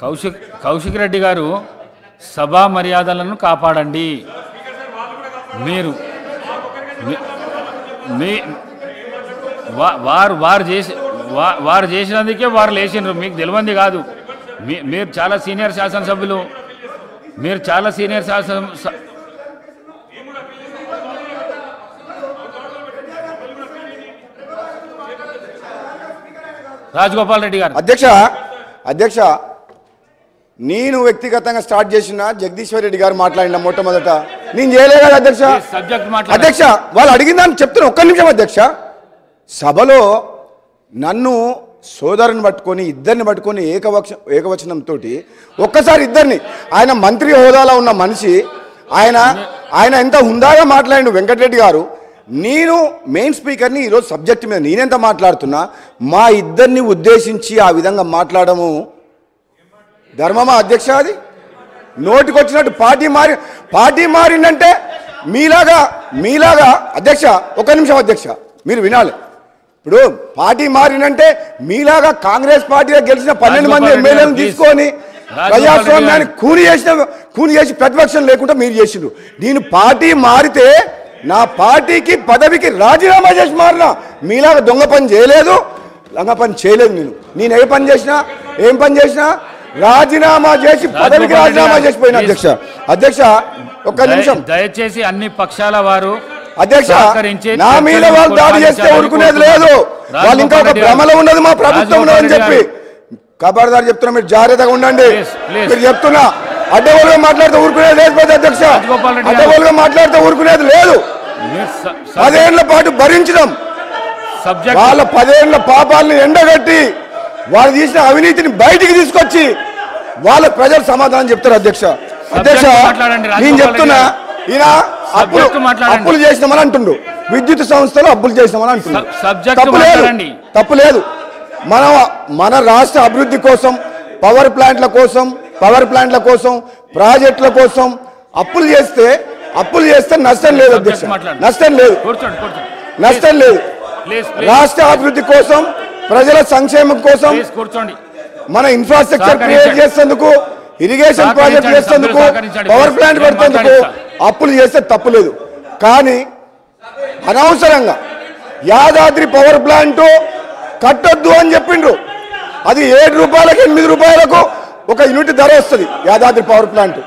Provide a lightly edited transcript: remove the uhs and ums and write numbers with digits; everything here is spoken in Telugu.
కౌశిక్ రెడ్డి గారు సభా మర్యాదలను కాపాడండి. మీరు వారు చేసినందుకే వారు లేచిండ్రు, మీకు తెలియంది కాదు. మీరు చాలా సీనియర్ శాసనసభ్యులు, మీరు చాలా సీనియర్ రాజగోపాల్ రెడ్డి గారు. అధ్యక్ష నేను వ్యక్తిగతంగా స్టార్ట్ చేసిన జగదీశ్వర్ రెడ్డి గారు మాట్లాడిన మొట్టమొదట నేను చేయలేదు కదా అధ్యక్ష. అధ్యక్ష వాళ్ళు అడిగిందని చెప్తున్నా, ఒక్క నిమిషం అధ్యక్ష. సభలో నన్ను సోదరుని పట్టుకొని ఇద్దరిని పట్టుకొని ఏకవచనంతో ఒక్కసారి ఇద్దరిని, ఆయన మంత్రి హోదాలో ఉన్న మనిషి, ఆయన ఎంత హుందాగా మాట్లాడిండు వెంకటరెడ్డి గారు. నేను మెయిన్ స్పీకర్ని ఈరోజు సబ్జెక్ట్ మీద నేనెంత మాట్లాడుతున్నా, మా ఇద్దరిని ఉద్దేశించి ఆ విధంగా మాట్లాడము ధర్మమా అధ్యక్ష? అది నోటికొచ్చినట్టు పార్టీ మారిందంటే మీలాగా అధ్యక్ష ఒక్క నిమిషం అధ్యక్ష మీరు వినాలి. ఇప్పుడు పార్టీ మారినంటే మీలాగా కాంగ్రెస్ పార్టీలో గెలిచిన 12 మంది ఎమ్మెల్యేలను తీసుకొని ప్రజాస్వామ్యాన్ని కూని చేసి ప్రతిపక్షం లేకుండా మీరు చేసిండ్రు. నేను పార్టీ మారితే నా పార్టీకి పదవికి రాజీనామా చేసి మారినా, మీలాగా దొంగ పని చేయలేదు, లంగ పని చేయలేదు. నేను ఏం పని చేసినా రాజీనామా చేసి పదవికి రాజీనామా చేసిపోయిన అధ్యక్ష ఒక్క నిమిషం దయచేసి అన్ని పక్షాల వారు అధ్యక్ష నా మీద వాళ్ళు దాడి చేస్తే ఊరుకునేది లేదు. వాళ్ళు ఇంకా ఒక భ్రమలో ఉన్నది మా ప్రభుత్వం అని చెప్పి ఖబర్దార్ చెప్తున్నా, మీరు జాగ్రత్తగా ఉండండి. మీరు చెప్తున్నా అడ్డగోలుగా మాట్లాడితే ఊరుకునేది లేదు అధ్యక్ష, అడ్డగోలుగా మాట్లాడితే ఊరుకునేది లేదు. 10 ఏళ్ల పాటు భరించడం, వాళ్ళ 10 ఏళ్ల పాపాలను ఎండగట్టి వాళ్ళు తీసిన అవినీతిని బయటికి తీసుకొచ్చి వాళ్ళ ప్రజలు సమాధానం చెప్తారు అధ్యక్ష. నేను చెప్తున్నా, ఈయన అప్పులు చేసినామని అంటుండు, విద్యుత్ సంస్థలు అప్పులు చేసినామని అంటుండు. తప్పు లేదు. మన రాష్ట్ర అభివృద్ధి కోసం, పవర్ ప్లాంట్ల కోసం ప్రాజెక్టుల కోసం అప్పులు చేస్తే నష్టం లేదు అధ్యక్ష, నష్టం లేదు. రాష్ట్ర అభివృద్ధి కోసం, ప్రజల సంక్షేమం కోసం, మన ఇన్ఫ్రాస్ట్రక్చర్ క్రియేట్ చేసేందుకు, ఇరిగేషన్ ప్రాజెక్ట్ చేసేందుకు, పవర్ ప్లాంట్ పెడుతేందుకు అప్పులు చేస్తే తప్పులేదు. కానీ అనవసరంగా యాదాద్రి పవర్ ప్లాంట్ కట్టొద్దు అని చెప్పిండ్రు. అది 7 రూపాయలకు 8 రూపాయలకు ఒక యూనిట్ ధర వస్తుంది యాదాద్రి పవర్ ప్లాంట్.